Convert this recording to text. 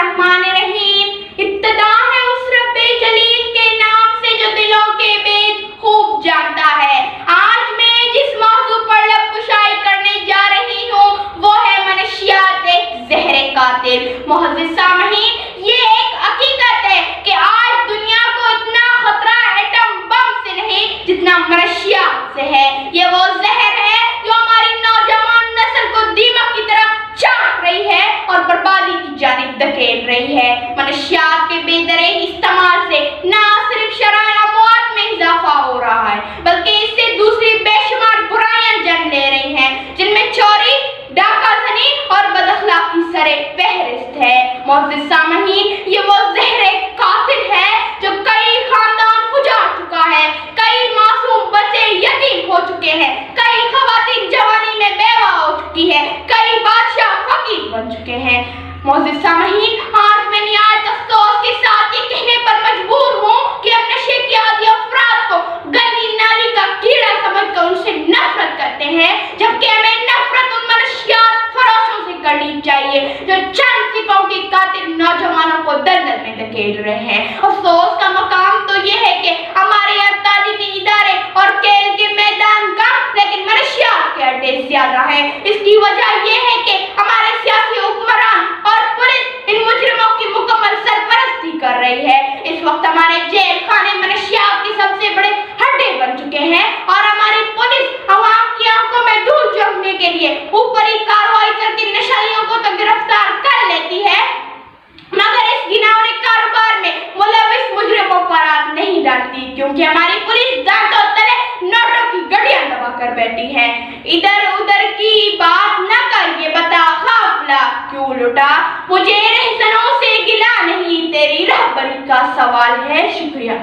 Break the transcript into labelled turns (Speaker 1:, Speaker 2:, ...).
Speaker 1: बिस्मिल्लाहिर्रहमानिर्रहीम। इब्तिदा है उस रब्बे जलील के नाम से जो दिलों के भेद खूब जानता है। आज मैं जिस मौजू पर लब कुशाई करने जा रही हूँ वो है मनशियात एक ज़हर कातिल। मुअज़्ज़िज़ सामईन, ये एक हकीकत है कि आज दुनिया को इतना खतरा एटम बम से नहीं जितना मनशियात से है। ये वो जहर है जो हमारी नौजवान नस्ल को दीमक की तरह चाट रही है और बर्बादी की जानिब धकेल रही है। मनशियात के बेदरे इस्तेमाल से न सिर्फ शराए अमवात में इजाफा हो रहा है बल्कि इससे दूसरी बेशुमार बुराइयां जन्म ले रही हैं, जिनमें चोरी, डाकाज़नी और बदअखलाकी सरे फहरिस्त है। मुअज़्ज़िज़ सामईन, ये वो ज़हर कातिल है जो कई खानदान उजाड़ चुका है, कई मासूम बच्चे यतीम हो चुके हैं, कई ख़वातीन जवानी में बेवा हो चुकी है, कई बादशाह फकीर बन चुके हैं। मुअज़्ज़िज़ सामईन, आज मैं निहायत अफ़सोस के साथ ये कहने पर मजबूर हूँ कि हम नशे के आदी अफराद को गली नाली का कीड़ा समझकर उनसे नफरत करते हैं, जबकि हमें नफरत उन मनशियात फरोशों से करनी चाहिए जो चंद सिक्कों के कातिल नौजवानों को दलदल में धकेल रहे हैं। अफसोस का मकाम तो ये है कि हमारे यहाँ तालीमी इदारे और खेल के मैदान कम लेकिन मनशियात के अड्डे ज्यादा है। इसकी वजह यह है कि हमारे सियासी हुक्मरान और पुलिस इन मुजरिमों की मुकम्मल सरपरस्ती कर रही है। इस वक्त हमारे जेल खाने मनशियात के सबसे बड़े अड्डे बन चुके हैं और हमारी पुलिस अवाम की आंखों में धूल झोंकने के लिए ऊपरी कार्रवाई करके नशाइयों को तो गिरफ्तार कर लेती है, मगर इस घिनौने कारोबार में मुलविस मुजरिमों पर हाथ नहीं डालती, क्योंकि हमारी पुलिस दांतों तले नोटों की गड्डियां दबा कर बैठी है। इधर उधर की बात न कर, ये बता काफिला क्यों लुटा? मुझे रहसनों से गिला नहीं, तेरी रहबरी का सवाल है। शुक्रिया।